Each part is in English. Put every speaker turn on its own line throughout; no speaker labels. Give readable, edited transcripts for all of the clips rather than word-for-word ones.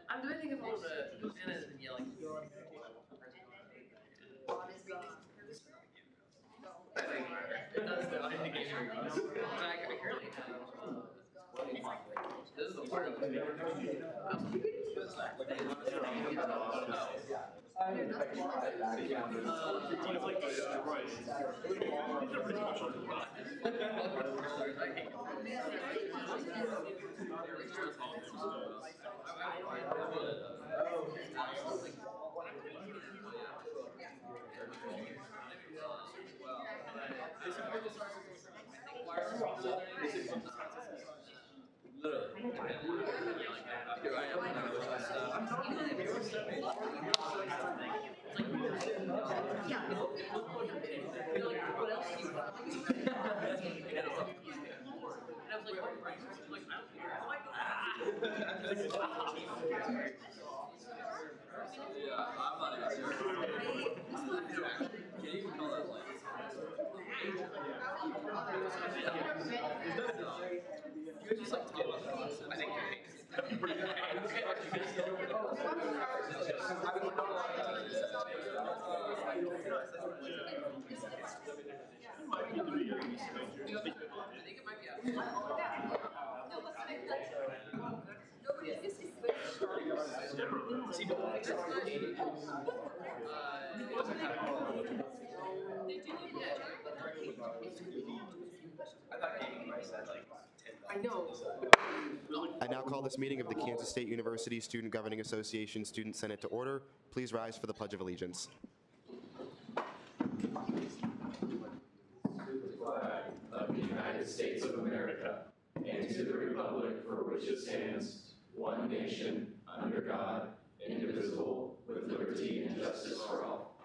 I'm doing things about the bananas and yelling. It does though. I think it's very good. I currently have. This is the part of
I now call this meeting of the Kansas State University Student Governing Association Student Senate to order. Please rise for the Pledge of Allegiance.
To the flag of the United States of America and to the republic for which it stands, one nation, under God, indivisible, with liberty and justice for all.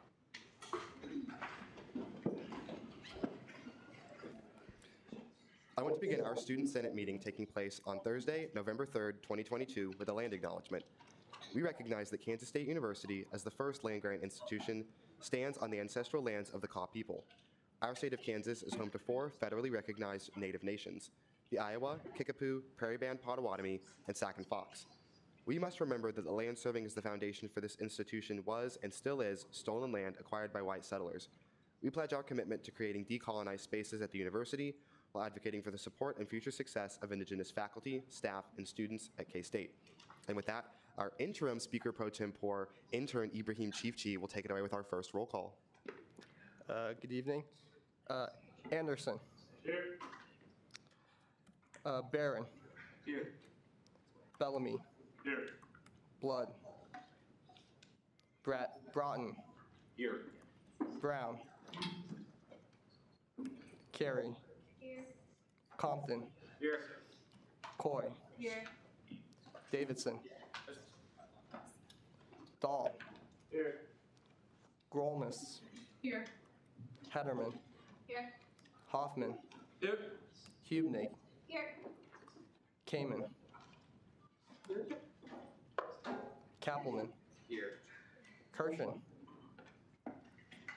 I want to begin our Student Senate meeting taking place on Thursday, November 3rd, 2022, with a land acknowledgement. We recognize that Kansas State University, as the first land-grant institution, stands on the ancestral lands of the Kaw people. Our state of Kansas is home to 4 federally recognized Native nations: the Iowa, Kickapoo, Prairie Band Potawatomi, and Sac and Fox. We must remember that the land serving as the foundation for this institution was, and still is, stolen land acquired by white settlers. We pledge our commitment to creating decolonized spaces at the university while advocating for the support and future success of Indigenous faculty, staff, and students at K-State. And with that, our interim Speaker Pro Tempore, intern Ibrahim Chiefchi, will take it away with our first roll call.
Good evening. Anderson.
Here.
Barron.
Here.
Bellamy.
Here.
Blood. Broughton.
Here.
Brown. Carey.
Here.
Compton.
Here.
Coy.
Here.
Davidson. Dahl.
Here.
Grolmus.
Here.
Hederman.
Here.
Hoffman.
Here.
Hubnig.
Here.
Kamen. Kappelman.
Here.
Kirshen.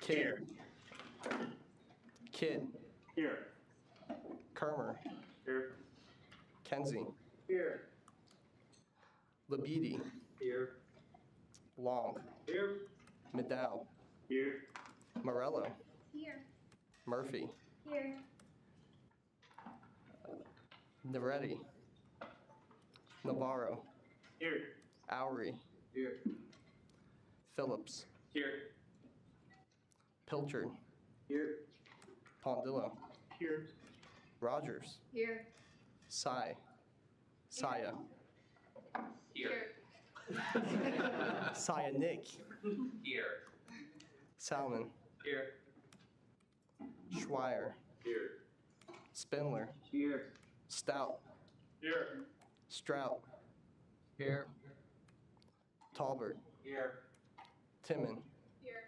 Kidd. Kidd.
Here.
Kermer.
Here.
Kenzie.
Here.
Labidi.
Here.
Long.
Here.
Meddow.
Here.
Morello.
Here.
Murphy.
Here.
Naretti. Navarro.
Here.
Oury.
Here.
Phillips.
Here.
Pilchard.
Here.
Pondillo.
Here.
Rogers.
Here.
Saya. Saya.
Here.
Saya Nick.
Here.
Salmon.
Here.
Schweier.
Here.
Spindler.
Here.
Stout.
Here.
Strout.
Here.
Talbert.
Here.
Timon.
Here.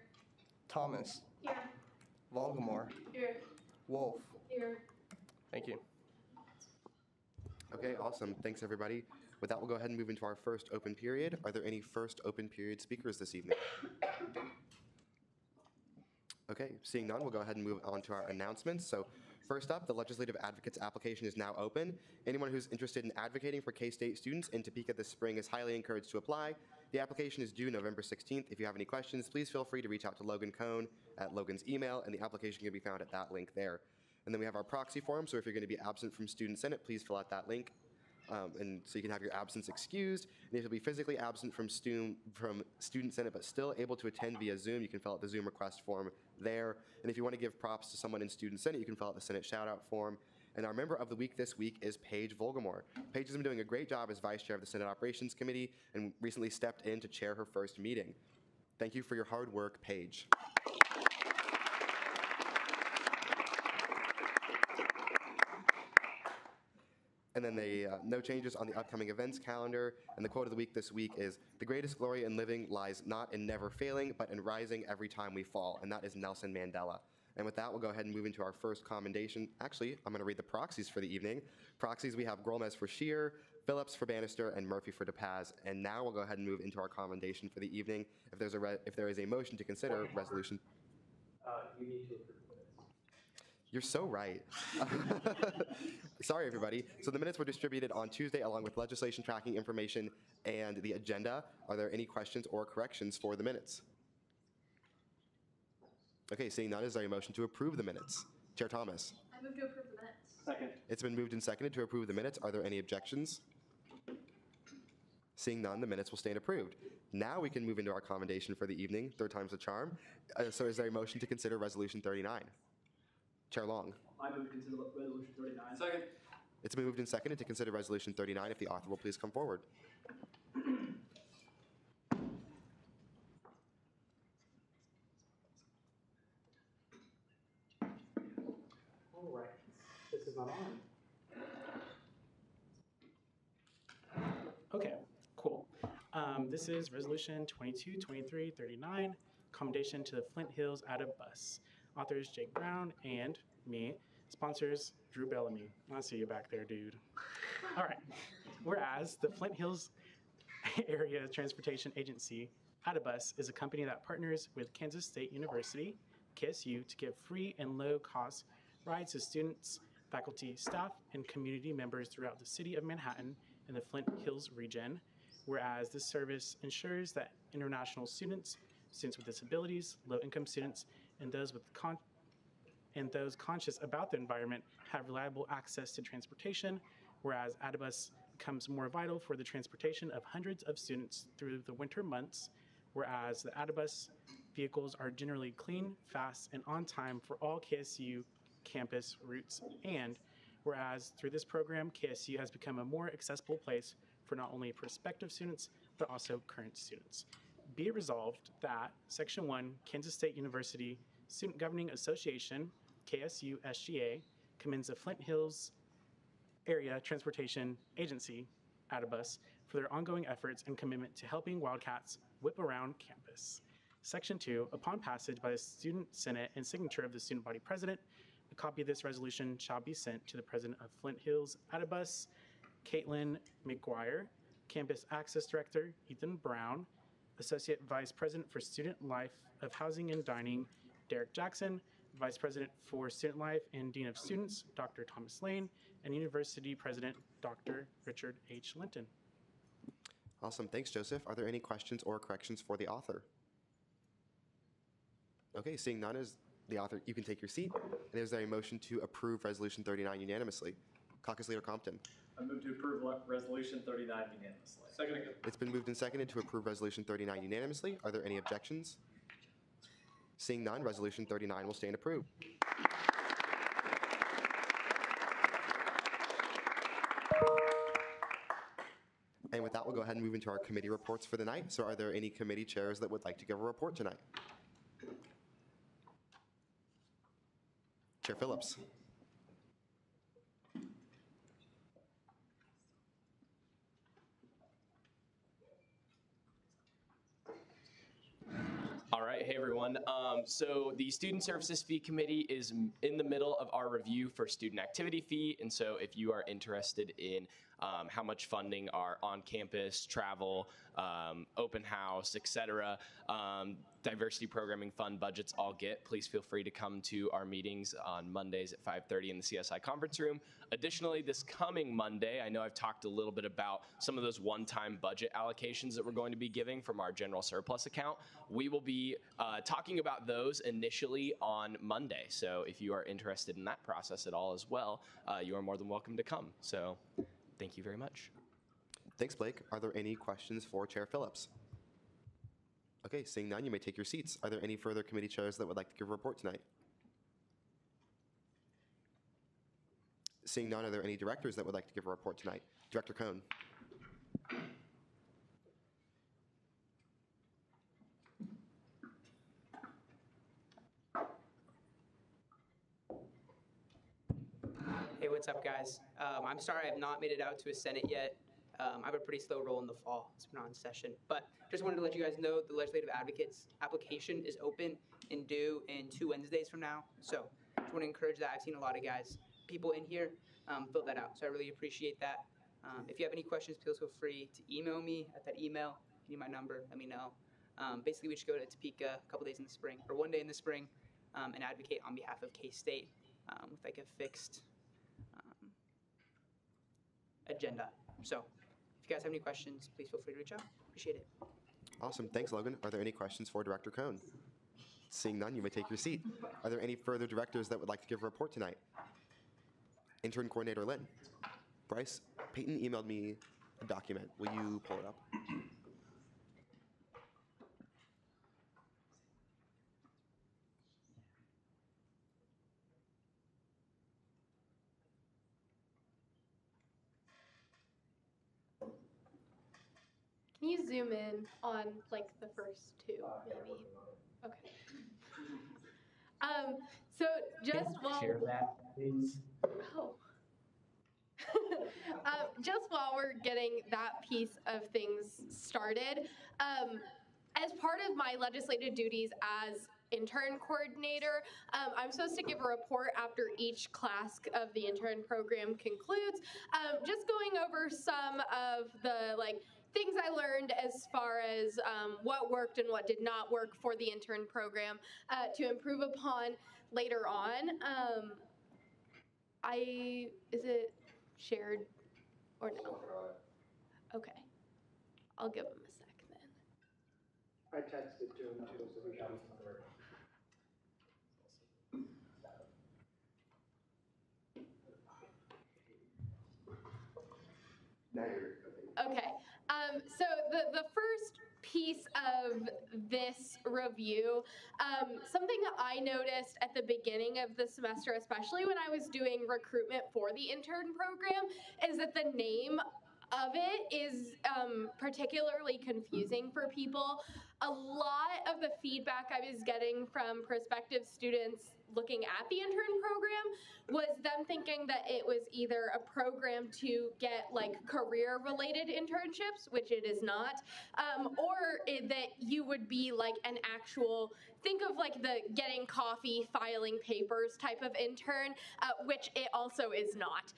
Thomas.
Here.
Volgamore.
Here.
Wolf.
Here.
Thank you.
Okay, awesome. Thanks, everybody. With that, we'll go ahead and move into our first open period. Are there any first open period speakers this evening? Okay, seeing none, we'll go ahead and move on to our announcements. So First up, the Legislative Advocates application is now open. Anyone who's interested in advocating for K-State students in Topeka this spring is highly encouraged to apply. The application is due November 16th. If you have any questions, please feel free to reach out to Logan Cohn at Logan's email, and the application can be found at that link there. And then we have our proxy form, so if you're going to be absent from Student Senate, please fill out that link. And so you can have your absence excused. And if you'll be physically absent from Student Senate but still able to attend via Zoom, you can fill out the Zoom request form there. And if you want to give props to someone in Student Senate, you can fill out the Senate shout-out form. And our member of the week this week is Paige Volgamore. Paige has been doing a great job as vice chair of the Senate Operations Committee and recently stepped in to chair her first meeting. Thank you for your hard work, Paige. And then no changes on the upcoming events calendar. And the quote of the week this week is, "The greatest glory in living lies not in never failing, but in rising every time we fall." And that is Nelson Mandela. And with that, we'll go ahead and move into our first commendation. Actually, I'm going to read the proxies for the evening. Proxies, we have Grolmes for Scheer, Phillips for Bannister, and Murphy for DePaz. And now we'll go ahead and move into our commendation for the evening. If there is a motion to consider resolution.
You need to approve this.
You're so right. Sorry, everybody. So the minutes were distributed on Tuesday along with legislation tracking information and the agenda. Are there any questions or corrections for the minutes? Okay, seeing none, is there a motion to approve the minutes? Chair Thomas.
I move to approve the minutes.
Second.
It's been moved and seconded to approve the minutes. Are there any objections? Seeing none, the minutes will stand approved. Now we can move into our commendation for the evening. Third time's the charm. So is there a motion to consider Resolution 39? Chair Long.
I move to consider resolution 39.
Second.
It's been moved and seconded to consider Resolution 39. If the author will please come forward.
All right. This is not on.
Okay, cool. This is Resolution 22-23-39, commendation to the Flint Hills Out-of Bus. Authors Jake Brown and me. Sponsors Drew Bellamy. I see you back there, dude. All right. Whereas the Flint Hills Area Transportation Agency, Out-of-Bus, is a company that partners with Kansas State University, KSU, to give free and low-cost rides to students, faculty, staff, and community members throughout the city of Manhattan and the Flint Hills region. Whereas this service ensures that international students, students with disabilities, low-income students, and those conscious about the environment have reliable access to transportation, whereas Out-of-Bus becomes more vital for the transportation of hundreds of students through the winter months, whereas the Out-of-Bus vehicles are generally clean, fast, and on time for all KSU campus routes, and whereas through this program, KSU has become a more accessible place for not only prospective students, but also current students. Be it resolved that Section 1, Kansas State University Student Governing Association, KSU SGA, commends the Flint Hills Area Transportation Agency, Out-of-Bus, for their ongoing efforts and commitment to helping Wildcats whip around campus. Section 2, upon passage by the Student Senate and signature of the student body president, a copy of this resolution shall be sent to the president of Flint Hills Out-of-Bus, Caitlin McGuire, Campus Access Director Ethan Brown, Associate Vice President for Student Life of Housing and Dining Derek Jackson, Vice President for Student Life and Dean of Students Dr. Thomas Lane, and University President Dr. Richard H. Linton.
Awesome. Thanks, Joseph. Are there any questions or corrections for the author? Okay, seeing none, as the author, you can take your seat. And is there a motion to approve Resolution 39 unanimously? Caucus Leader Compton.
I move to approve resolution 39 unanimously. Second again.
It's been moved and seconded to approve Resolution 39 unanimously. Are there any objections? Seeing none, Resolution 39 will stand approved. And with that, we'll go ahead and move into our committee reports for the night. So are there any committee chairs that would like to give a report tonight? Chair Phillips.
All right, hey everyone. So the Student Services Fee Committee is in the middle of our review for student activity fee, and so if you are interested in how much funding our on-campus travel, open house, etc., diversity programming fund budgets all get. Please feel free to come to our meetings on Mondays at 5:30 in the CSI conference room. Additionally, this coming Monday, I know I've talked a little bit about some of those one-time budget allocations that we're going to be giving from our general surplus account. We will be talking about those initially on Monday. So if you are interested in that process at all as well, you are more than welcome to come. So thank you very much.
Thanks, Blake. Are there any questions for Chair Phillips? Okay, seeing none, you may take your seats. Are there any further committee chairs that would like to give a report tonight? Seeing none, are there any directors that would like to give a report tonight? Director Cohn.
Hey, what's up, guys? I'm sorry I have not made it out to a Senate yet. I have a pretty slow roll in the fall. It's been on session. But just wanted to let you guys know the Legislative Advocates application is open and due in 2 Wednesdays from now. So just want to encourage that. I've seen a lot of people in here fill that out. So I really appreciate that. If you have any questions, please feel free to email me at that email. If you need my number, let me know. Basically, we just go to Topeka a couple days in the spring, or 1 day in the spring, and advocate on behalf of K-State with like a fixed agenda. So if you guys have any questions, please feel free to reach out. Appreciate it.
Awesome. Thanks, Logan. Are there any questions for Director Cohn? Seeing none, you may take your seat. Are there any further directors that would like to give a report tonight? Intern Coordinator Lynn. Bryce, Peyton emailed me a document. Will you pull it up?
Can you zoom in on like the first two, maybe? Okay. So just while
Share that, please.
oh. Just while we're getting that piece of things started, as part of my legislative duties as intern coordinator, I'm supposed to give a report after each class of the intern program concludes, just going over some of the things I learned as far as what worked and what did not work for the intern program to improve upon later on. Is it shared or no? Okay, I'll give him a sec then.
I texted to him too, so we got his number.
Okay, so the first piece of this review, something that I noticed at the beginning of the semester, especially when I was doing recruitment for the intern program, is that the name of it is particularly confusing for people. A lot of the feedback I was getting from prospective students looking at the intern program was them thinking that it was either a program to get career related internships, which it is not, or that you would be an actual, think of the getting coffee, filing papers type of intern, which it also is not.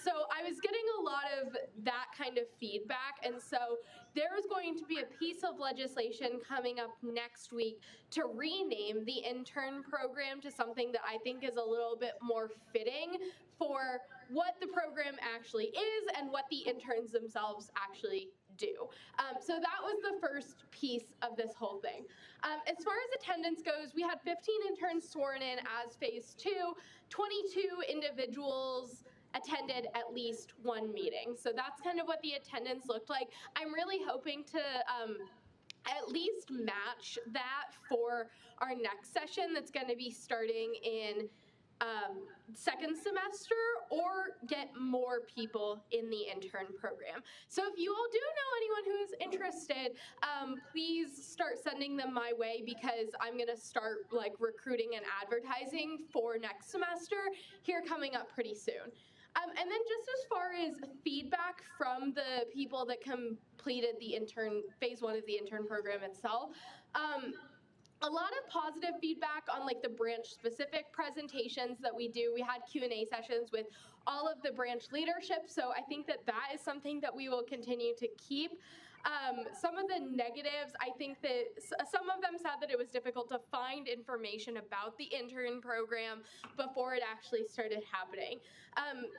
So I was getting a lot of that kind of feedback, and so there is going to be a piece of legislation coming up next week to rename the intern program to something that I think is a little bit more fitting for what the program actually is and what the interns themselves actually do. So that was the first piece of this whole thing. As far as attendance goes, we had 15 interns sworn in as phase 2, 22 individuals attended at least one meeting. So that's kind of what the attendance looked like. I'm really hoping to at least match that for our next session that's going to be starting in second semester, or get more people in the intern program. So if you all do know anyone who is interested, please start sending them my way, because I'm going to start recruiting and advertising for next semester here coming up pretty soon. And then just as far as feedback from the people that completed the phase 1 of the intern program itself, a lot of positive feedback on like the branch specific presentations that we do. We had Q&A sessions with all of the branch leadership, so I think that that is something that we will continue to keep. Some of the negatives, I think that some of them said that it was difficult to find information about the intern program before it actually started happening.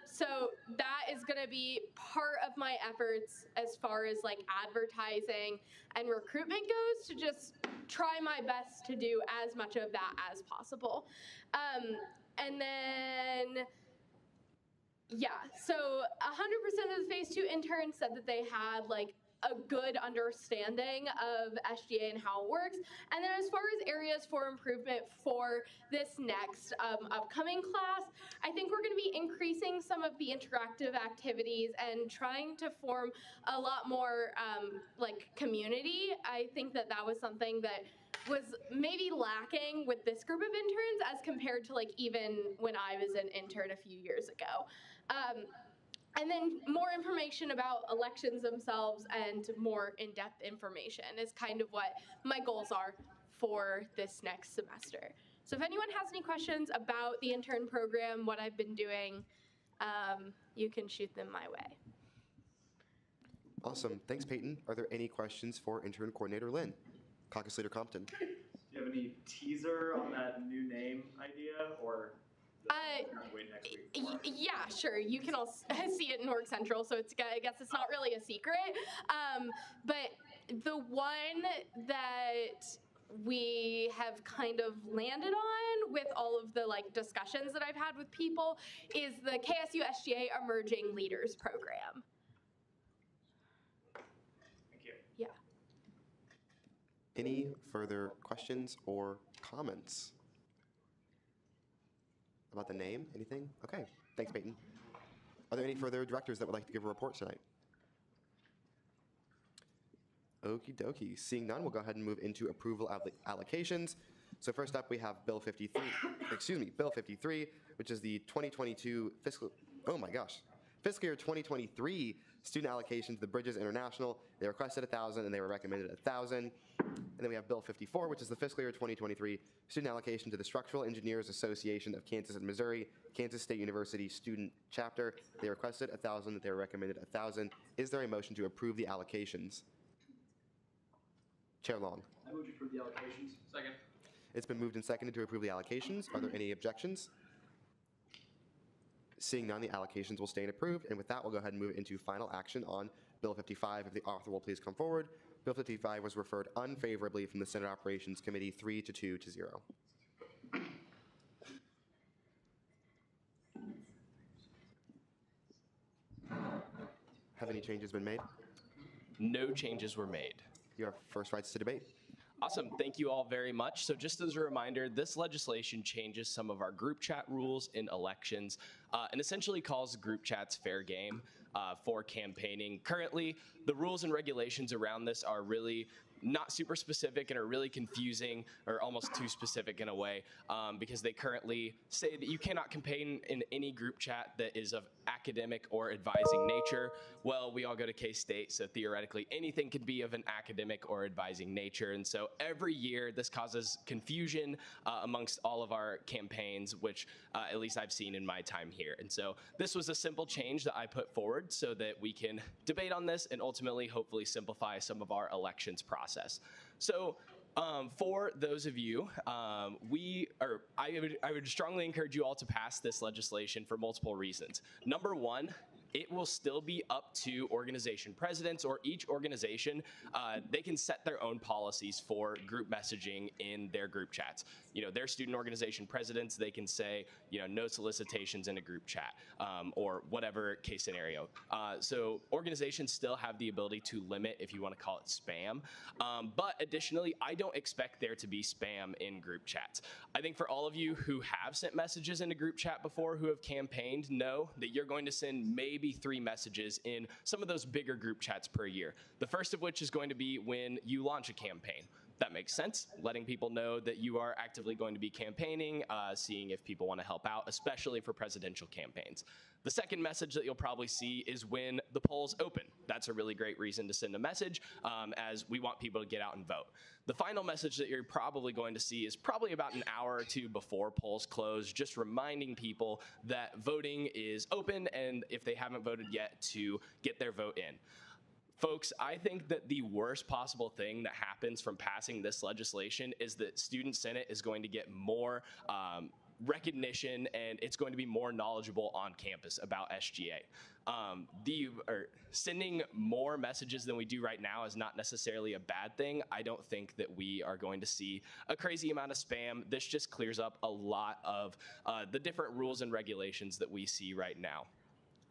So that is going to be part of my efforts as far as like advertising and recruitment goes, to just try my best to do as much of that as possible. And then, yeah, so 100% of the Phase 2 interns said that they had like a good understanding of SGA and how it works. And then as far as areas for improvement for this next upcoming class, I think we're going to be increasing some of the interactive activities and trying to form a lot more like community. I think that that was something that was maybe lacking with this group of interns as compared to like even when I was an intern a few years ago. And then more information about elections themselves and more in-depth information is kind of what my goals are for this next semester. So if anyone has any questions about the intern program, what I've been doing, you can shoot them my way.
Awesome. Thanks, Peyton. Are there any questions for Intern Coordinator Lynn? Caucus Leader Compton.
Do you have any teaser on that new name idea, or wait next week for it?
Yeah, sure. You can all see it in Org Central, so it's, I guess it's not really a secret. But the one that we have kind of landed on with all of the like discussions that I've had with people is the KSU SGA Emerging Leaders Program.
Thank you.
Yeah.
Any further questions or comments about the name? Anything? Okay. Thanks, Peyton. Are there any further directors that would like to give a report tonight? Okie dokie. Seeing none, we'll go ahead and move into approval of the allocations. So first up, we have Bill 53, which is the 2022 fiscal year 2023 student allocation to the Bridges International. They requested 1,000 and they were recommended 1,000. And then we have Bill 54, which is the fiscal year 2023 student allocation to the Structural Engineers Association of Kansas and Missouri, Kansas State University Student Chapter. They requested 1,000, they were recommended 1,000. Is there a motion to approve the allocations? Chair Long.
I move to approve the allocations. Second.
It's been moved and seconded to approve the allocations. Are there any objections? Seeing none, the allocations will stand approved. And with that, we'll go ahead and move into final action on Bill 55. If the author will please come forward. Bill 55 was referred unfavorably from the Senate Operations Committee 3-2 to 0. Have any changes been made?
No changes were made.
Your first rights to debate.
Awesome. Thank you all very much. So just as a reminder, this legislation changes some of our group chat rules in elections and essentially calls group chats fair game for campaigning. Currently, the rules and regulations around this are really not super specific and are really confusing, or almost too specific in a way, because they currently say that you cannot campaign in any group chat that is of academic or advising nature. Well, we all go to K-State, so theoretically anything could be of an academic or advising nature. And so every year this causes confusion amongst all of our campaigns, which at least I've seen in my time here. And so this was a simple change that I put forward so that we can debate on this and ultimately hopefully simplify some of our elections process. So for those of you, I would strongly encourage you all to pass this legislation for multiple reasons. Number one, it will still be up to organization presidents, or each organization, they can set their own policies for group messaging in their group chats. You know, their student organization presidents, they can say, you know, no solicitations in a group chat, or whatever case scenario. So organizations still have the ability to limit, if you want to call it spam. But additionally, I don't expect there to be spam in group chats. I think for all of you who have sent messages in a group chat before, who have campaigned, know that you're going to send maybe 3 messages in some of those bigger group chats per year. The first of which is going to be when you launch a campaign. that makes sense. Letting people know that you are actively going to be campaigning, seeing if people want to help out, especially for presidential campaigns. The second message that you'll probably see is when the polls open. That's a really great reason to send a message, as we want people to get out and vote. The final message that you're probably going to see is probably about an hour or two before polls close, just reminding people that voting is open, and if they haven't voted yet, to get their vote in. Folks, I think that the worst possible thing that happens from passing this legislation is that Student Senate is going to get more recognition, and it's going to be more knowledgeable on campus about SGA. Sending more messages than we do right now is not necessarily a bad thing. I don't think that we are going to see a crazy amount of spam. This just clears up a lot of the different rules and regulations that we see right now.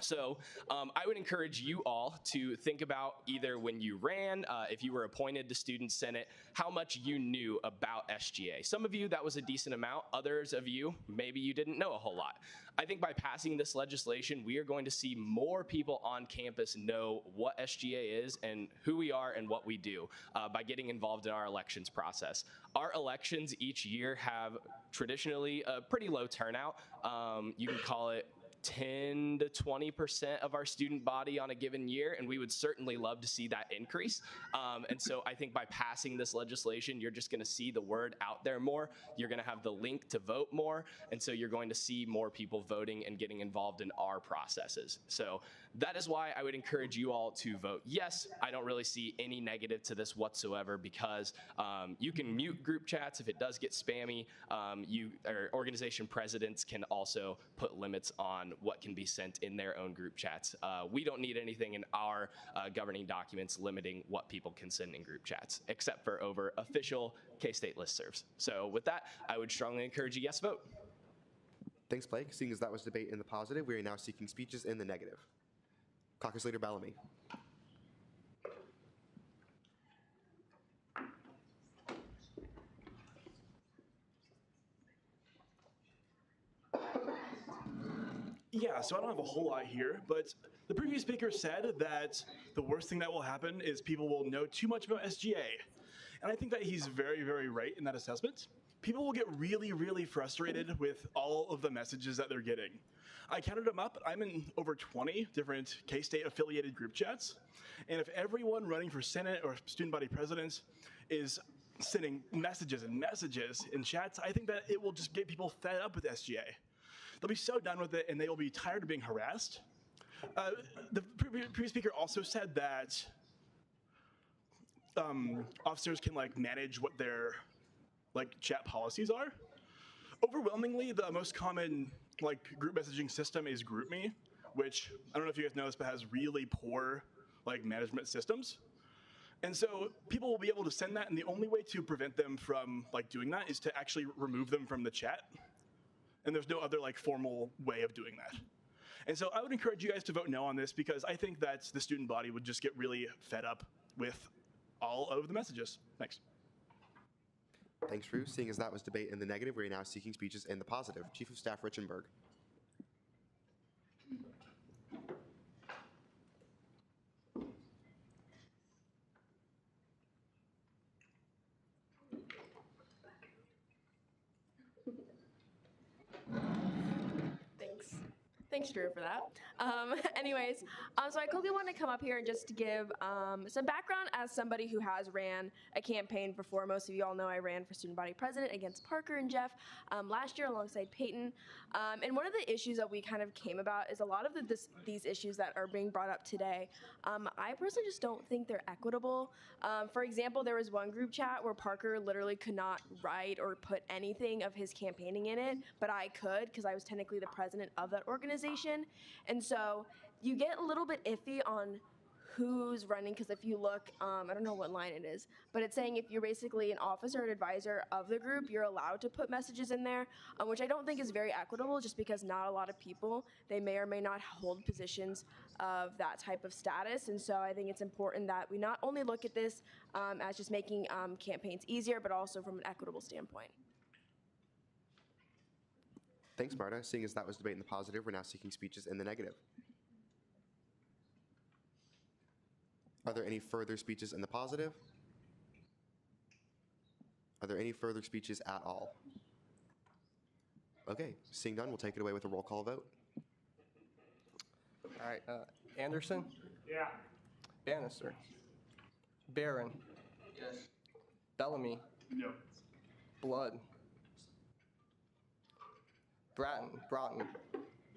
So I would encourage you all to think about either when you ran, if you were appointed to Student Senate, how much you knew about SGA. Some of you, that was a decent amount. Others of you, maybe you didn't know a whole lot. I think by passing this legislation, we are going to see more people on campus know what SGA is and who we are and what we do by getting involved in our elections process. Our elections each year have traditionally a pretty low turnout. You can call it 10 to 20% of our student body on a given year, and we would certainly love to see that increase. And so I think by passing this legislation, you're just going to see the word out there more. You're going to have the link to vote more, and so you're going to see more people voting and getting involved in our processes. So that is why I would encourage you all to vote yes. I don't really see any negative to this whatsoever, because you can mute group chats if it does get spammy. Organization presidents can also put limits on what can be sent in their own group chats. We don't need anything in our governing documents limiting what people can send in group chats, except for over official K-State listservs. So with that, I would strongly encourage a yes vote.
Thanks, Blake. Seeing as that was debate in the positive, we are now seeking speeches in the negative. Caucus Leader Bellamy.
Yeah, so I don't have a whole lot here, but the previous speaker said that the worst thing that will happen is people will know too much about SGA. And I think that he's very, very right in that assessment. People will get really, really frustrated with all of the messages that they're getting. I counted them up. I'm in over 20 different K-State affiliated group chats. And if everyone running for Senate or student body presidents is sending messages and messages in chats, I think that it will just get people fed up with SGA. They'll be so done with it, and they will be tired of being harassed. The previous speaker also said that officers can manage what their chat policies are. Overwhelmingly, the most common group messaging system is GroupMe, which I don't know if you guys know this, but has really poor management systems. And so people will be able to send that, and the only way to prevent them from doing that is to actually remove them from the chat. And there's no other formal way of doing that. And so I would encourage you guys to vote no on this, because I think that the student body would just get really fed up with all of the messages. Thanks.
Thanks, Drew. Seeing as that was debate in the negative, we are now seeking speeches in the positive. Chief of Staff Richenberg.
Thanks, Drew, for that. So I quickly want to come up here and just give some background as somebody who has ran a campaign before. Most of you all know I ran for student body president against Parker and Jeff last year alongside Peyton. And one of the issues that we kind of came about is a lot of these issues that are being brought up today. I personally just don't think they're equitable. For example, there was one group chat where Parker literally could not write or put anything of his campaigning in it, but I could, because I was technically the president of that organization. And so you get a little bit iffy on who's running, because if you look, I don't know what line it is, but it's saying if you're basically an officer and advisor of the group, you're allowed to put messages in there, which I don't think is very equitable, just because not a lot of people, they may or may not hold positions of that type of status. And so I think it's important that we not only look at this as just making campaigns easier, but also from an equitable standpoint.
Thanks, Marta. Seeing as that was debate in the positive, we're now seeking speeches in the negative. Are there any further speeches in the positive? Are there any further speeches at all? Okay, seeing none, we'll take it away with a roll call vote.
All right, Anderson,
Yeah.
Bannister, Barron,
Yes.
Bellamy,
No.
Blood, Broughton,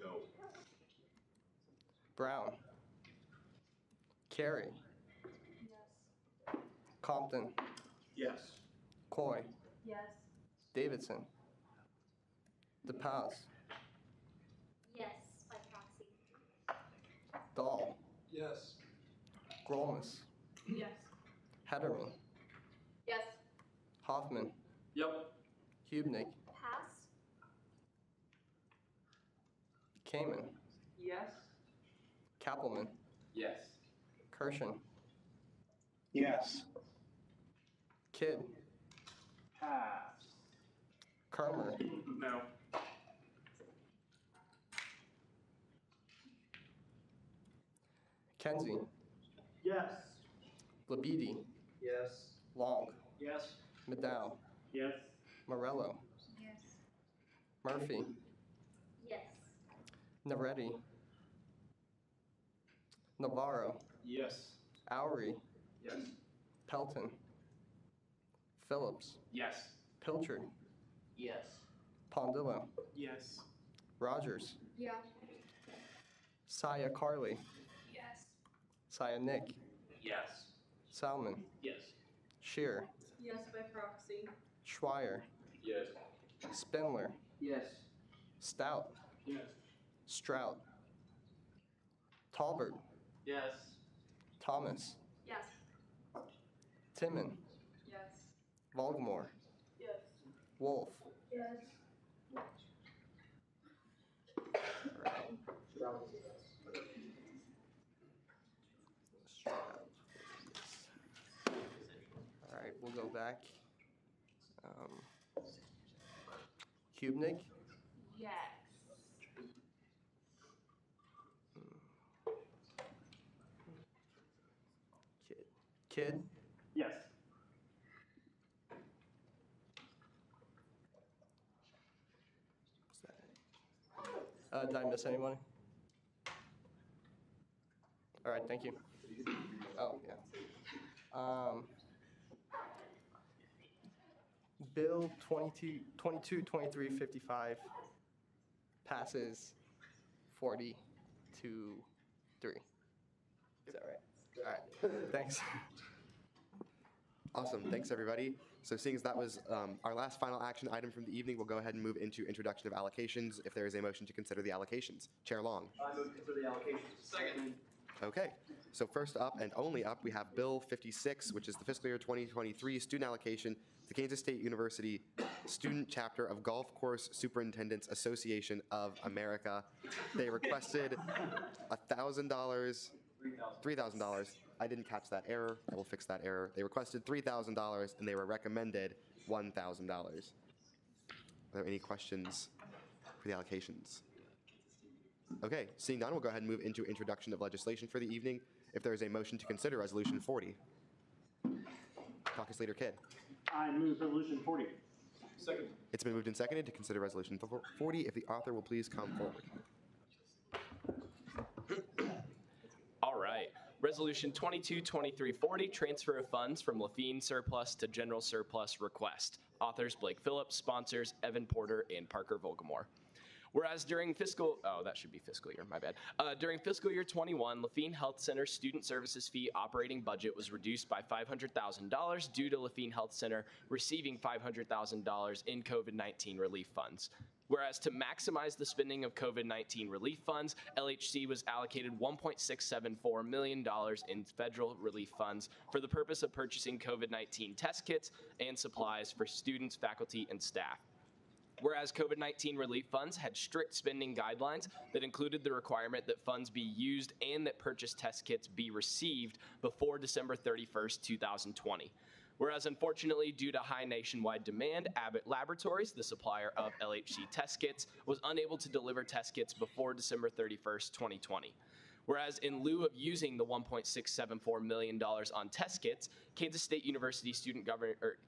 No.
Brown, Carey, Compton,
Yes.
Coy,
Yes.
Davidson, DePaz,
Yes, by proxy.
Dahl,
Yes.
Grolmus,
Yes.
Hederman,
Yes.
Hoffman,
Yep.
Hubnik,
Pass?
Kamen,
Yes.
Kappelman,
Yes.
Kirshen,
Yes.
Kidd,
Pass.
Kermer,
No.
Kenzie,
Yes.
Labidi,
Yes.
Long,
Yes.
Maddow,
Yes.
Morello,
Yes.
Murphy,
Yes.
Naretti, Navarro,
Yes.
Oury,
Yes.
Pelton, Phillips,
Yes.
Pilchard,
Yes.
Pondillo,
Yes.
Rogers,
Yeah.
Saya Carly,
Yes.
Saya Nick,
Yes.
Salmon,
Yes.
Shear,
Yes, by proxy.
Schweier,
Yes.
Spindler,
Yes.
Stout,
Yes.
Strout, Talbert,
Yes.
Thomas,
Yes.
Timon,
Yes.
Volgamore,
Yes.
Wolf.
Yes.
All right, we'll go back. Hubnik,
Yes.
Kidd,
Yes.
did I miss anyone? All right, thank you. Oh, yeah. Bill 2355 passes 40 to 3. Is that right? All right, thanks.
Awesome, thanks everybody. So seeing as that was our last final action item from the evening, we'll go ahead and move into introduction of allocations if there is a motion to consider the allocations. Chair Long.
I move to consider the allocations. Second.
Okay, so first up and only up, we have Bill 56, which is the fiscal year 2023 student allocation to Kansas State University Student Chapter of Golf Course Superintendents Association of America. They requested $1,000, $3,000. I didn't catch that error. I will fix that error. They requested $3,000 and they were recommended $1,000. Are there any questions for the allocations? Okay, seeing none, we'll go ahead and move into introduction of legislation for the evening. If there is a motion to consider Resolution 40. Caucus Leader Kidd.
I move resolution 40.
Second.
It's been moved and seconded to consider Resolution 40. If the author will please come forward.
All right. Resolution 22-2340, transfer of funds from Lafine surplus to general surplus request. Authors Blake Phillips, sponsors Evan Porter and Parker Volgamore. Whereas during fiscal year 21, Lafine Health Center student services fee operating budget was reduced by $500,000 due to Lafine Health Center receiving $500,000 in COVID-19 relief funds. Whereas to maximize the spending of COVID-19 relief funds, LHC was allocated $1.674 million in federal relief funds for the purpose of purchasing COVID-19 test kits and supplies for students, faculty, and staff. Whereas COVID-19 relief funds had strict spending guidelines that included the requirement that funds be used and that purchased test kits be received before December 31st, 2020. Whereas unfortunately, due to high nationwide demand, Abbott Laboratories, the supplier of LHC test kits, was unable to deliver test kits before December 31st, 2020. Whereas in lieu of using the $1.674 million on test kits, Kansas State University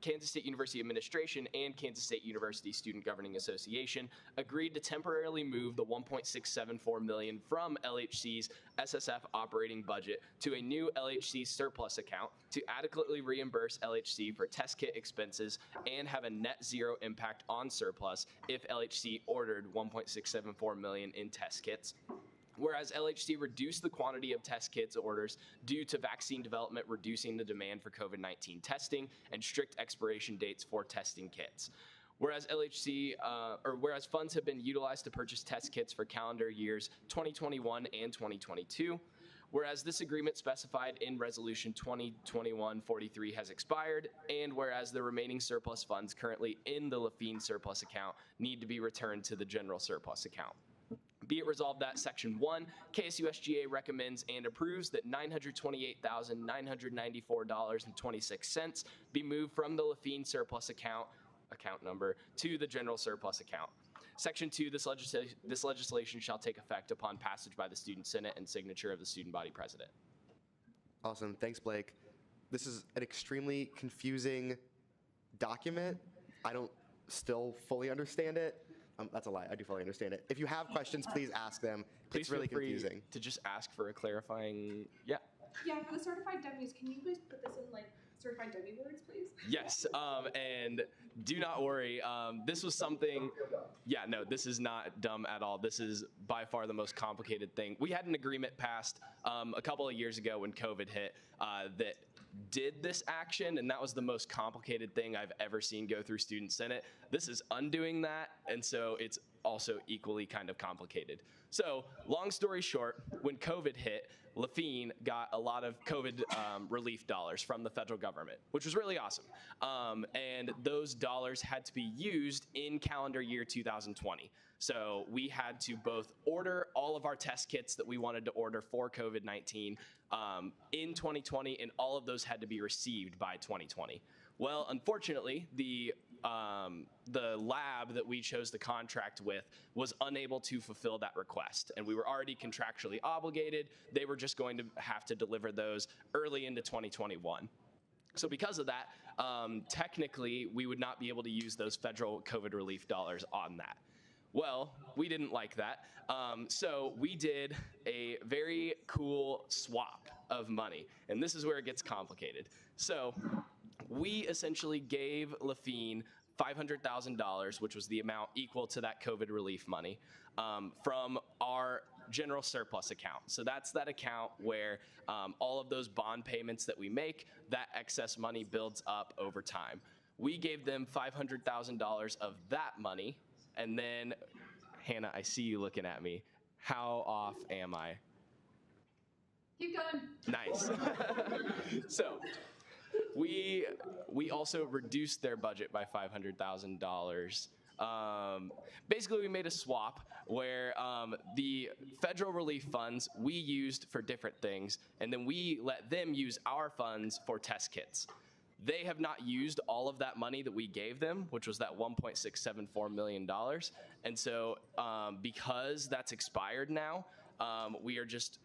Kansas State University Administration and Kansas State University Student Governing Association agreed to temporarily move the $1.674 million from LHC's SSF operating budget to a new LHC surplus account to adequately reimburse LHC for test kit expenses and have a net zero impact on surplus if LHC ordered $1.674 million in test kits. Whereas LHC reduced the quantity of test kits orders due to vaccine development reducing the demand for COVID-19 testing and strict expiration dates for testing kits. Whereas whereas funds have been utilized to purchase test kits for calendar years 2021 and 2022. Whereas this agreement specified in Resolution 2021-43 has expired, and whereas the remaining surplus funds currently in the Lafine surplus account need to be returned to the general surplus account. Be it resolved that Section 1, KSU SGA recommends and approves that $928,994.26 be moved from the Lafine surplus account number to the general surplus account. Section 2, this legislation shall take effect upon passage by the Student Senate and signature of the student body president.
Awesome. Thanks, Blake. This is an extremely confusing document. I don't still fully understand it. That's a lie. I do fully understand it. If you have questions, please ask them.
Please
it's really
feel free
confusing.
to just ask for a clarifying, yeah.
Yeah, for the certified W's, can you please put this in like certified W words, please?
Yes, and do not worry. This was something, yeah, no, this is not dumb at all. This is by far the most complicated thing. We had an agreement passed a couple of years ago when COVID hit that did this action, and that was the most complicated thing I've ever seen go through Student Senate. This is undoing that, and so it's also equally kind of complicated. So, long story short, when COVID hit, Lafine got a lot of COVID relief dollars from the federal government, which was really awesome. And those dollars had to be used in calendar year 2020. So we had to both order all of our test kits that we wanted to order for COVID-19 in 2020, and all of those had to be received by 2020. Well, unfortunately, the lab that we chose the contract with was unable to fulfill that request, and we were already contractually obligated. They were just going to have to deliver those early into 2021. So because of that, technically, we would not be able to use those federal COVID relief dollars on that. Well, we didn't like that, so we did a very cool swap of money, and this is where it gets complicated. So we essentially gave Lafine $500,000, which was the amount equal to that COVID relief money, from our general surplus account. So that's that account where all of those bond payments that we make, that excess money builds up over time. We gave them $500,000 of that money, and then, Hannah, I see you looking at me. How off am I?
Keep going.
Nice. So we also reduced their budget by $500,000. Basically, we made a swap where the federal relief funds we used for different things, and then we let them use our funds for test kits. They have not used all of that money that we gave them, which was that $1.674 million. And so because that's expired now, we are just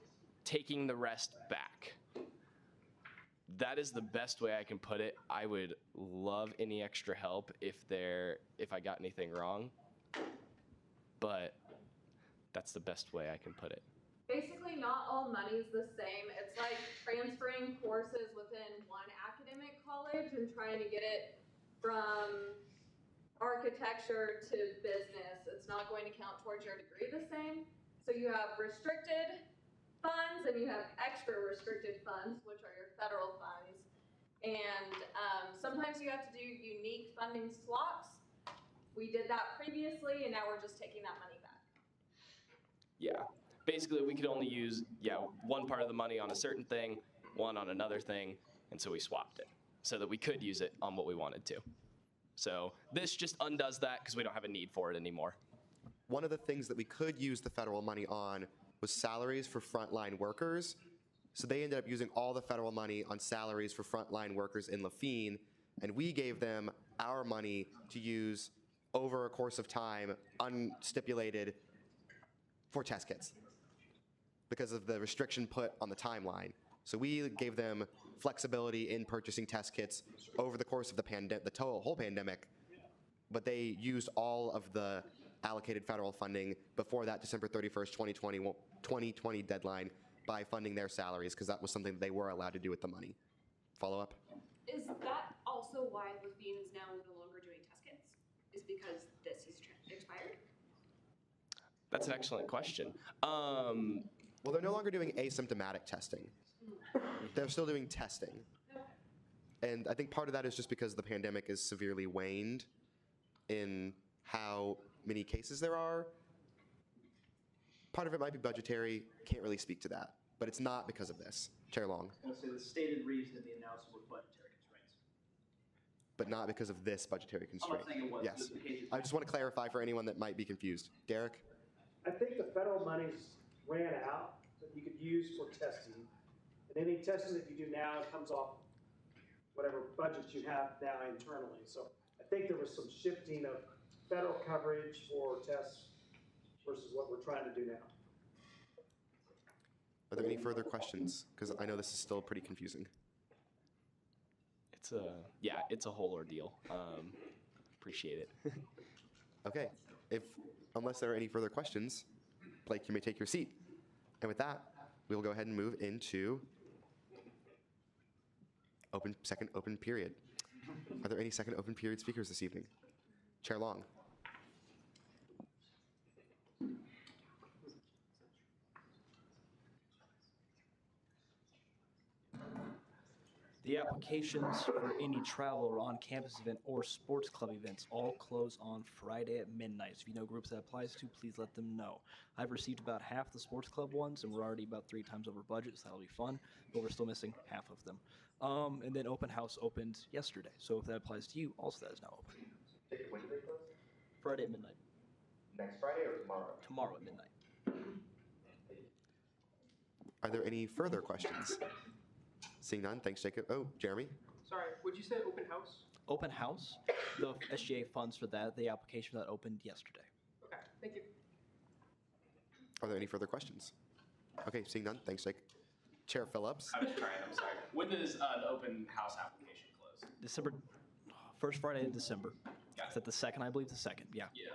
taking the rest back. That is the best way I can put it. I would love any extra help if I got anything wrong, but that's the best way I can put it.
Basically, not all money is the same. It's like transferring courses within one academic college and trying to get it from architecture to business. It's not going to count towards your degree the same. So you have restricted funds and you have extra restricted funds, which are your federal funds. And sometimes you have to do unique funding swaps. We did that previously, and now we're just taking that money back.
Yeah. Basically, we could only use, one part of the money on a certain thing, one on another thing, and so we swapped it so that we could use it on what we wanted to. So this just undoes that because we don't have a need for it anymore.
One of the things that we could use the federal money on was salaries for frontline workers. So they ended up using all the federal money on salaries for frontline workers in Lafine, and we gave them our money to use over a course of time, unstipulated, for test kits. because of the restriction put on the timeline. So we gave them flexibility in purchasing test kits over the course of the whole pandemic, but they used all of the allocated federal funding before that December 31st, 2020 deadline by funding their salaries, because that was something that they were allowed to do with the money. Follow up?
Is that also why Levine is now no longer doing test kits? Is because this is expired?
That's an excellent question.
Well, they're no longer doing asymptomatic testing. They're still doing testing. And I think part of that is just because the pandemic is severely waned in how many cases there are. Part of it might be budgetary, can't really speak to that. But it's not because of this. Chair Long.
I was going to say the stated reason of the announcement was budgetary constraints.
But not because of this budgetary constraint.
I'm not saying it was.
Yes.
The case-
I just want to clarify for anyone that might be confused. Derek?
I think the federal monies ran out that you could use for testing. And any testing that you do now comes off whatever budget you have now internally. So I think there was some shifting of federal coverage for tests versus what we're trying to do now.
Are there any further questions? Because I know this is still pretty confusing.
It's a whole ordeal. Appreciate it.
Okay, unless there are any further questions, Blake, you may take your seat. And with that, we will go ahead and move into second open period. Are there any second open period speakers this evening? Chair Long.
The applications for any travel or on-campus event or sports club events all close on Friday at midnight. So if you know groups that applies to, please let them know. I've received about half the sports club ones, and we're already about 3 times over budget, so that'll be fun, but we're still missing half of them. And then open house opened yesterday, so if that applies to you, also that is now open.
When do they close?
Friday at midnight.
Next Friday or tomorrow?
Tomorrow at midnight.
Are there any further questions? Seeing none, thanks, Jacob. Oh, Jeremy?
Sorry, would you say open house?
Open house, the SGA funds for that, the application for that opened yesterday.
Okay, thank you.
Are there any further questions? Okay, seeing none, thanks, Jake. Chair Phillips?
I was trying, I'm sorry. When does the open house application close?
First Friday of December. Is that the second? I believe the second, yeah.
Yeah.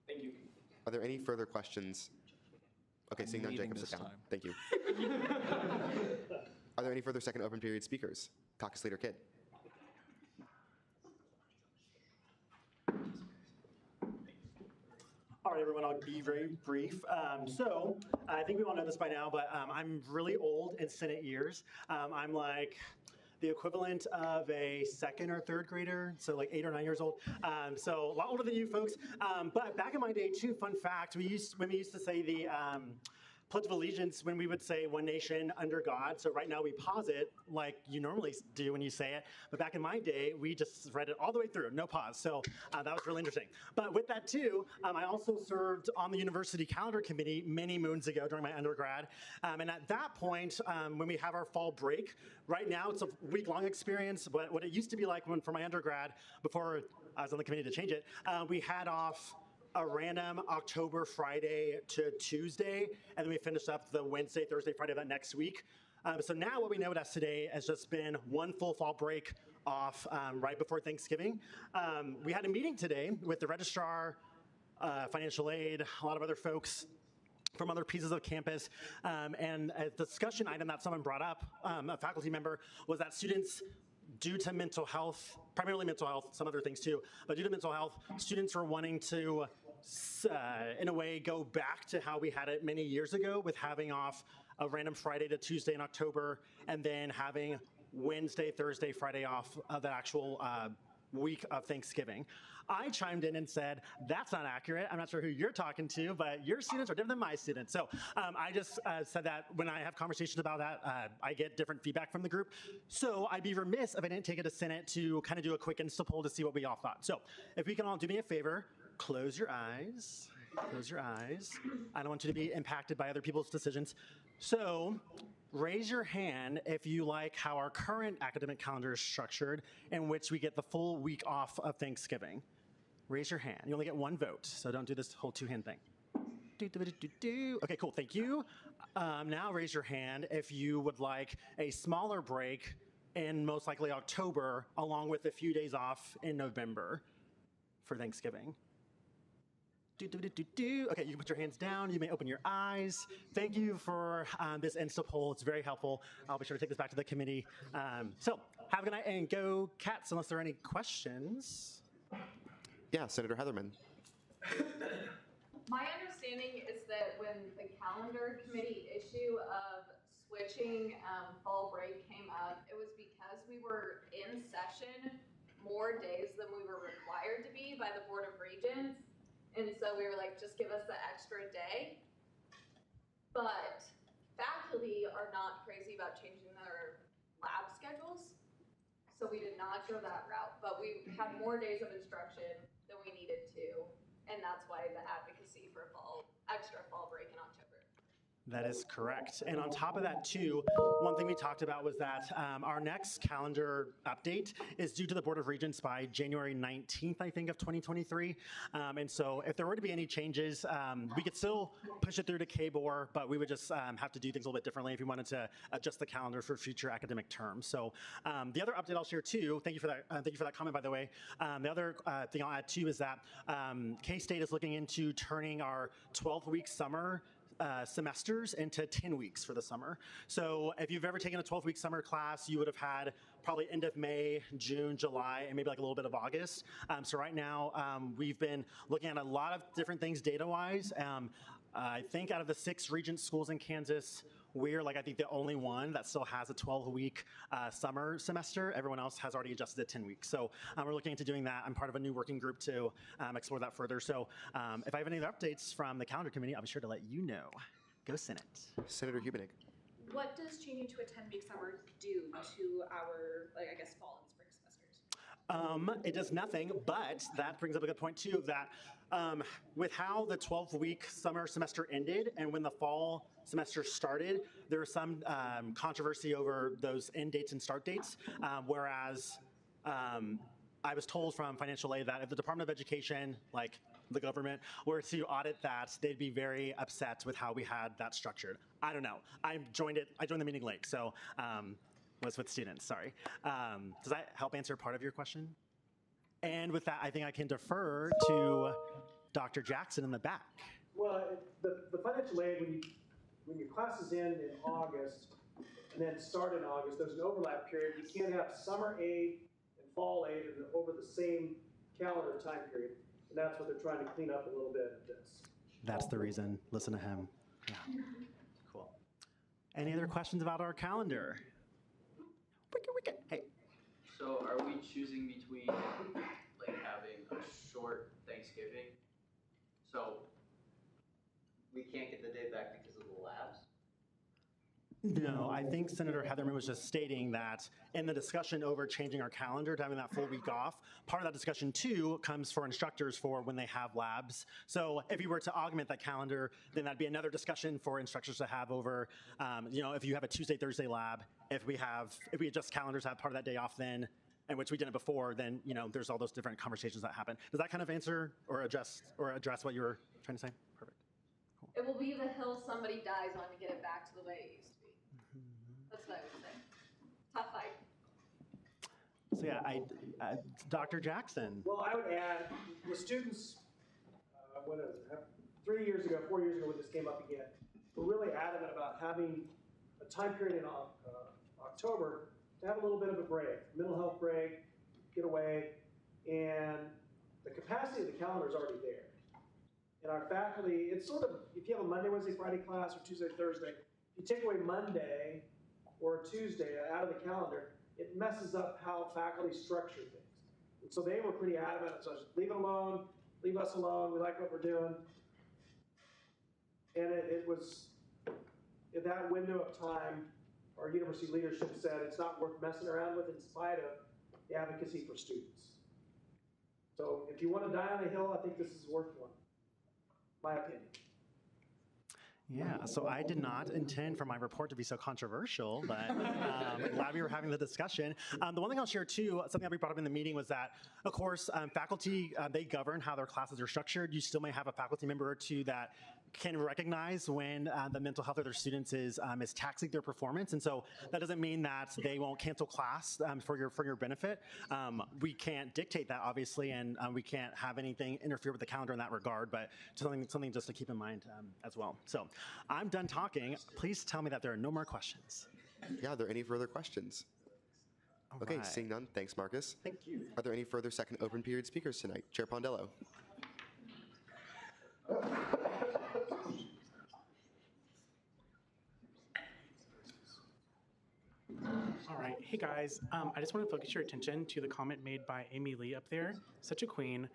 Thank you.
Are there any further questions? Okay, seeing none,
leaving
Jacob, sit
this
down.
time.
Thank you. Are there any further second open period speakers? Caucus Leader Kidd.
All right, everyone, I'll be very brief. So I think we all know this by now, but I'm really old in Senate years. I'm like the equivalent of a second or third grader, so like 8 or 9 years old. So a lot older than you folks. But back in my day, too, fun fact, when we used to say the Pledge of Allegiance, when we would say one nation under God. So right now we pause it like you normally do when you say it. But back in my day, we just read it all the way through, no pause. So that was really interesting. But with that too, I also served on the university calendar committee many moons ago during my undergrad. And at that point, when we have our fall break, right now it's a week-long experience. But what it used to be like for my undergrad, before I was on the committee to change it, we had off a random October Friday to Tuesday, and then we finished up the Wednesday, Thursday, Friday of that next week. So now what we know it as today has just been one full fall break off right before Thanksgiving. We had a meeting today with the registrar, financial aid, a lot of other folks from other pieces of campus, and a discussion item that someone brought up, a faculty member, was that students, due to mental health, primarily mental health, some other things too, but due to mental health, students are wanting to, in a way, go back to how we had it many years ago with having off a random Friday to Tuesday in October, and then having Wednesday, Thursday, Friday off of the actual week of Thanksgiving. I chimed in and said, that's not accurate. I'm not sure who you're talking to, but your students are different than my students. So I just said that when I have conversations about that, I get different feedback from the group. So I'd be remiss if I didn't take it to Senate to kind of do a quick Insta poll to see what we all thought. So if we can all do me a favor, close your eyes. Close your eyes. I don't want you to be impacted by other people's decisions. So raise your hand if you like how our current academic calendar is structured, in which we get the full week off of Thanksgiving. Raise your hand. You only get one vote, so don't do this whole two-hand thing. Okay, cool, thank you. now raise your hand if you would like a smaller break in most likely October, along with a few days off in November for Thanksgiving. Okay, you can put your hands down. You may open your eyes. Thank you for this Insta poll. It's very helpful. I'll be sure to take this back to the committee. So have a good night and go Cats, unless there are any questions.
Yeah, Senator Heatherman.
My understanding is that when the calendar committee issue of switching fall break came up, it was because we were in session more days than we were required to be by the Board of Regents. And so we were like, just give us the extra day. But faculty are not crazy about changing their lab schedules. So we did not go that route, but we had more days of instruction than we needed to. And that's why the advocacy for extra fall break in October.
That is correct. And on top of that, too, one thing we talked about was that our next calendar update is due to the Board of Regents by January 19th, I think, of 2023. And so if there were to be any changes, we could still push it through to KBOR, but we would just have to do things a little bit differently if we wanted to adjust the calendar for future academic terms. So the other update I'll share, too, thank you for that comment, by the way. The other thing I'll add, too, is that K-State is looking into turning our 12-week summer semesters into 10 weeks for the summer. So if you've ever taken a 12-week summer class, you would have had probably end of May, June, July, and maybe like a little bit of August. So right now, we've been looking at a lot of different things data-wise. I think out of the 6 Regent schools in Kansas, we're I think the only one that still has a 12-week summer semester. Everyone else has already adjusted to 10 weeks. So we're looking into doing that. I'm part of a new working group to explore that further. So if I have any other updates from the calendar committee, I'll be sure to let you know. Go Senate.
Senator Hubenig.
What does changing to a 10-week summer do to our, I guess, fall and spring semesters?
It does nothing, but that brings up a good point too, of that with how the 12-week summer semester ended and when the fall semester started, there was some controversy over those end dates and start dates, whereas I was told from financial aid that if the Department of Education, like the government, were to audit that, they'd be very upset with how we had that structured. I don't know. I joined the meeting late, so was with students, sorry. Does that help answer part of your question? And with that, I think I can defer to Dr. Jackson in the back.
Well, the financial aid, when your classes end in August and then start in August, there's an overlap period. You can't have summer aid and fall aid over the same calendar time period. And that's what they're trying to clean up a little bit of this.
That's the reason. Listen to him. Yeah. Cool. Any other questions about our calendar? Hey.
So are we choosing between having a short Thanksgiving? So we can't get the day back because of the labs?
No, I think Senator Heatherman was just stating that in the discussion over changing our calendar to having that full week off, part of that discussion too comes for instructors for when they have labs. So if you were to augment that calendar, then that'd be another discussion for instructors to have over, if you have a Tuesday, Thursday lab, if we adjust calendars, have part of that day off then, and which we did it before, then, there's all those different conversations that happen. Does that kind of answer or address what you were trying to say? Perfect. Cool.
It will be the hill somebody dies on to get it back to the way it used to be. That's what I would say. Tough fight.
So yeah, Dr. Jackson.
Well, I would add, the students, 3 years ago, 4 years ago when this came up again, were really adamant about having a time period in October to have a little bit of a break, mental health break, get away, and the capacity of the calendar is already there. And our faculty, it's sort of, if you have a Monday, Wednesday, Friday class, or Tuesday, Thursday, if you take away Monday or Tuesday out of the calendar, it messes up how faculty structure things. And so they were pretty adamant, so just leave it alone, leave us alone, we like what we're doing. And it was, in that window of time, our university leadership said it's not worth messing around with in spite of the advocacy for students. So if you want to die on a hill, I think this is worth one, my opinion.
Yeah, so I did not intend for my report to be so controversial, but glad we were having the discussion. The one thing I'll share too, something that we brought up in the meeting was that, of course, faculty, they govern how their classes are structured. You still may have a faculty member or two that can recognize when the mental health of their students is taxing their performance, and so that doesn't mean that they won't cancel class for your benefit. We can't dictate that, obviously, and we can't have anything interfere with the calendar in that regard. But something just to keep in mind as well. So I'm done talking. Please tell me that there are no more questions.
Yeah, are there any further questions? Okay,
right.
seeing none, thanks, Marcus.
Thank you.
Are there any further second open period speakers tonight? Chair Pondello.
All right, hey guys, I just want to focus your attention to the comment made by Amy Lee up there, such a queen,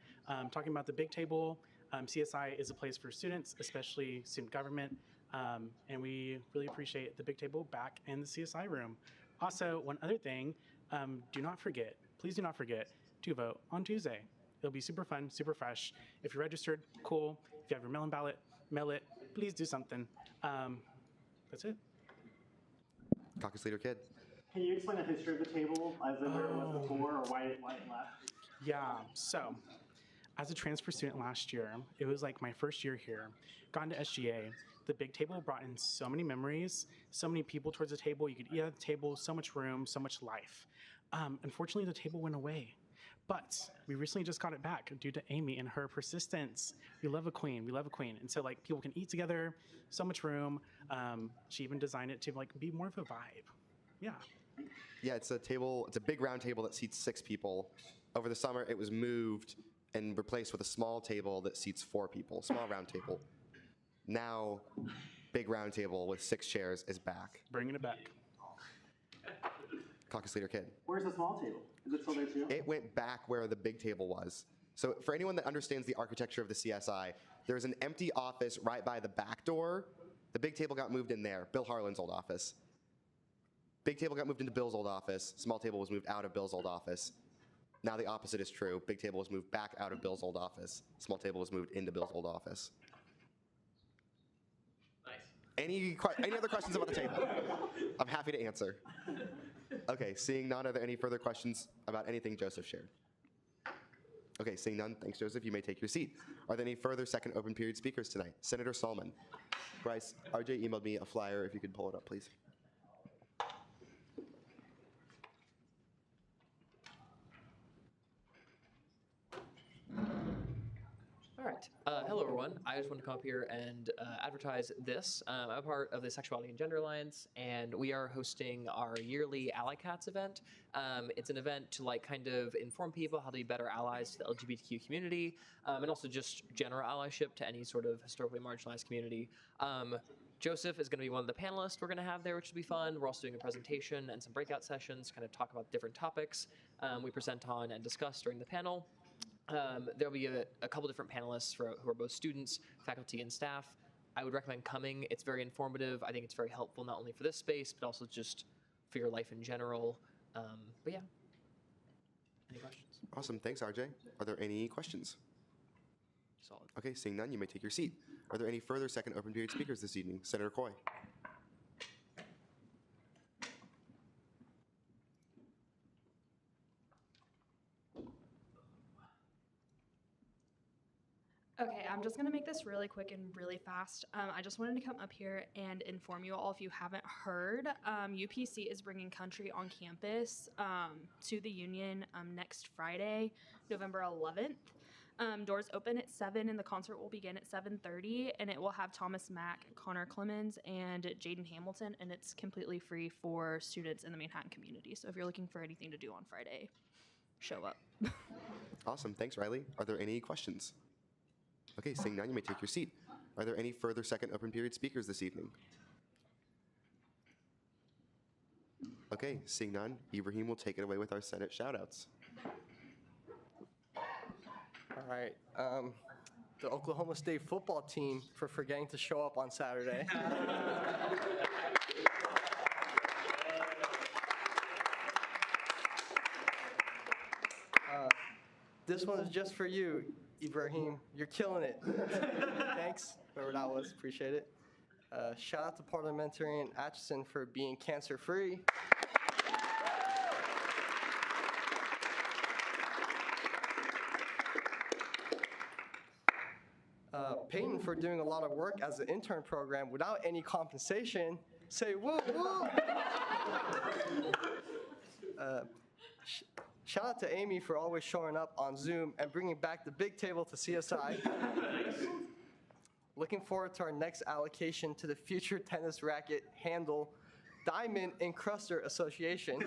talking about the big table. CSI is a place for students, especially student government, and we really appreciate the big table back in the CSI room. Also, one other thing, do not forget, please do not forget to vote on Tuesday. It'll be super fun, super fresh. If you're registered, cool. If you have your mail-in ballot, mail it. Please do something. That's it.
Caucus Leader Kidd.
Can you explain the history of the table, as in where it was before, or why it left?
Yeah, so as a transfer student last year, it was like my first year here. Got into SGA. The big table brought in so many memories, so many people towards the table. You could eat at the table, so much room, so much life. Unfortunately, the table went away. But we recently just got it back due to Amy and her persistence. We love a queen. We love a queen. And so like people can eat together, so much room. She even designed it to like be more of a vibe. Yeah.
Yeah, it's a table. It's a big round table that seats 6 people. Over the summer, it was moved and replaced with a small table that seats 4 people. Small round table. Now, big round table with 6 chairs is back.
Bringing it back.
Caucus Leader Kidd.
Where's the small table? Is it still there too?
It went back where the big table was. So for anyone that understands the architecture of the CSI, there's an empty office right by the back door. The big table got moved in there, Bill Harlan's old office. Big table got moved into Bill's old office. Small table was moved out of Bill's old office. Now the opposite is true. Big table was moved back out of Bill's old office. Small table was moved into Bill's old office. Any other questions about the table? I'm happy to answer. Okay, seeing none, are there any further questions about anything Joseph shared? Okay, seeing none, thanks, Joseph. You may take your seat. Are there any further second open period speakers tonight? Senator Salmon. Bryce, RJ emailed me a flyer. If you could pull it up, please.
All right. Hello, everyone. I just want to come up here and advertise this. I'm a part of the Sexuality and Gender Alliance, and we are hosting our yearly Ally Cats event. It's an event to like kind of inform people how to be better allies to the LGBTQ community, and also just general allyship to any sort of historically marginalized community. Joseph is going to be one of the panelists we're going to have there, which will be fun. We're also doing a presentation and some breakout sessions, kind of talk about different topics we present on and discuss during the panel. There'll be a couple different panelists who are both students, faculty, and staff. I would recommend coming. It's very informative. I think it's very helpful not only for this space, but also just for your life in general. But yeah. Any questions?
Awesome. Thanks, RJ. Are there any questions?
Solid.
Okay, seeing none, you may take your seat. Are there any further second open period speakers this evening? Senator Coy.
Okay, I'm just gonna make this really quick and really fast. I just wanted to come up here and inform you all, if you haven't heard, UPC is bringing country on campus to the Union next Friday, November 11th. Doors open at 7 and the concert will begin at 7:30, and it will have Thomas Mack, Connor Clemens, and Jaden Hamilton, and it's completely free for students in the Manhattan community. So if you're looking for anything to do on Friday, show up.
Awesome. Thanks, Riley. Are there any questions? Okay, seeing none, you may take your seat. Are there any further second open period speakers this evening? Okay, seeing none, Ibrahim will take it away with our Senate shoutouts.
All right. The Oklahoma State football team for forgetting to show up on Saturday. This one is just for you, Ibrahim. You're killing it. Thanks, whoever that was. Appreciate it. Shout out to Parliamentarian Atchison for being cancer-free. Peyton for doing a lot of work as an intern program without any compensation. Say woo woo! Shout out to Amy for always showing up on Zoom and bringing back the big table to CSI. Looking forward to our next allocation to the Future Tennis Racket Handle Diamond Encruster Association.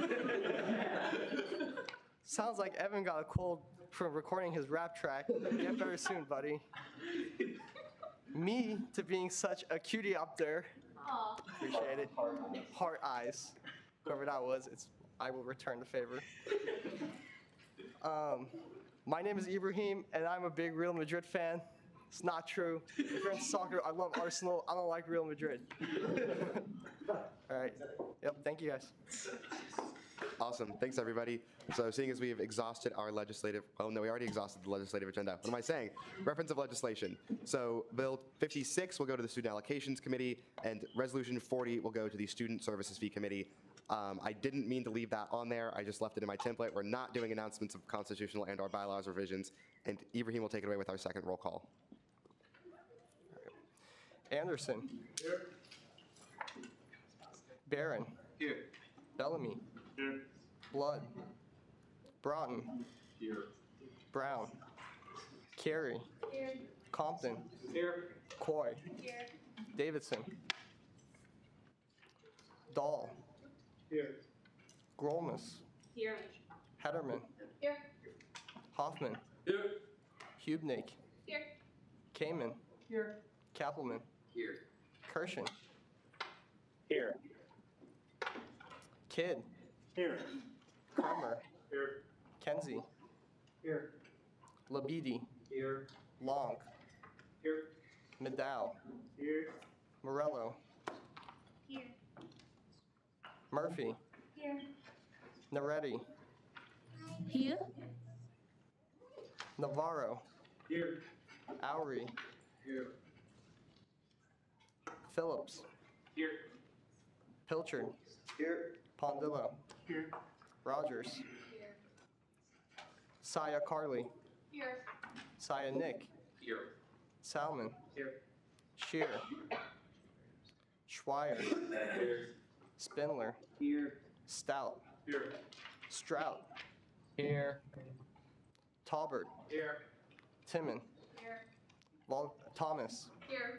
Sounds like Evan got a cold from recording his rap track. Get better soon, buddy. Me to being such a cutie up there.
Aw.
Appreciate it. Heart eyes. Whoever that was, I will return the favor. My name is Ibrahim, and I'm a big Real Madrid fan. It's not true. If you're into soccer, I love Arsenal. I don't like Real Madrid. All right. Yep, thank you guys.
Awesome. Thanks, everybody. So seeing as we have exhausted our legislative, oh no, we already exhausted the legislative agenda. What am I saying? Reference of legislation. So Bill 56 will go to the Student Allocations Committee, and Resolution 40 will go to the Student Services Fee Committee. I didn't mean to leave that on there. I just left it in my template. We're not doing announcements of constitutional and/or bylaws revisions, and Ibrahim will take it away with our second roll call.
Anderson.
Here.
Barron.
Here.
Bellamy.
Here.
Blood. Broughton.
Here.
Brown. Carey.
Here.
Compton.
Here.
Coy.
Here.
Davidson. Dahl.
Here.
Grolmus.
Here.
Hederman.
Here.
Hoffman.
Here.
Hubnik.
Here.
Kamen.
Here.
Kappelman.
Here.
Kirshen.
Here.
Kidd.
Here.
Crummer.
Here.
Kenzie.
Here.
Labidi.
Here.
Long.
Here.
Meddow.
Here.
Morello.
Here.
Murphy.
Here.
Naretti.
Here.
Navarro.
Here.
Oury.
Here.
Phillips.
Here.
Pilchard.
Here.
Pondillo.
Here.
Rogers.
Here.
Saya Carly.
Here.
Saya Nick.
Here.
Salmon.
Here.
Shear. Schweier.
Here.
Spindler.
Here.
Stout.
Here.
Strout.
Here.
Taubert.
Here.
Timon.
Here.
Thomas.
Here.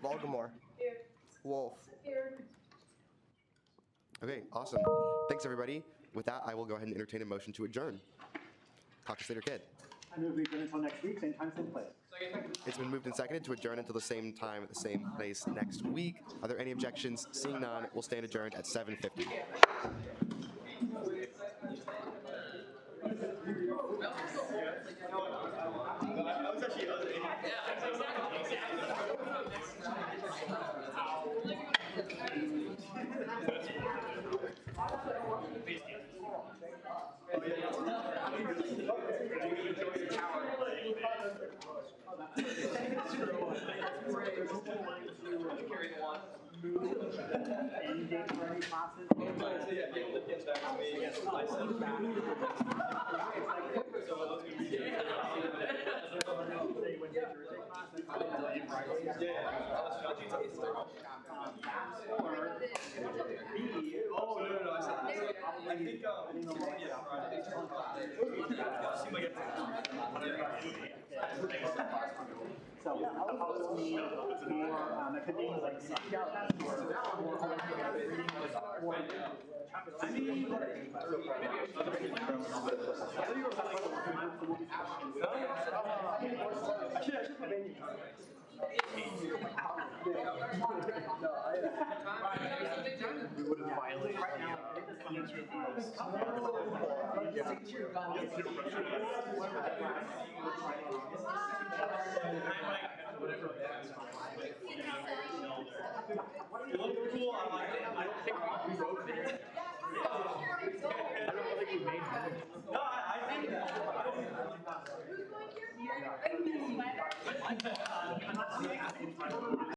Volgamore.
Here.
Wolf.
Here.
Okay, awesome. Thanks, everybody. With that, I will go ahead and entertain a motion to adjourn. Caucus Leader Kidd.
I move we adjourn until next week, same time, same place.
It's been moved and seconded to adjourn until the same time at the same place next week. Are there any objections? Seeing none, we'll stand adjourned at 7:50.
So, opposed me more, it could be like
We would have violated It looked cool. I like it. I don't think we broke it. I don't think we made it. No, I think.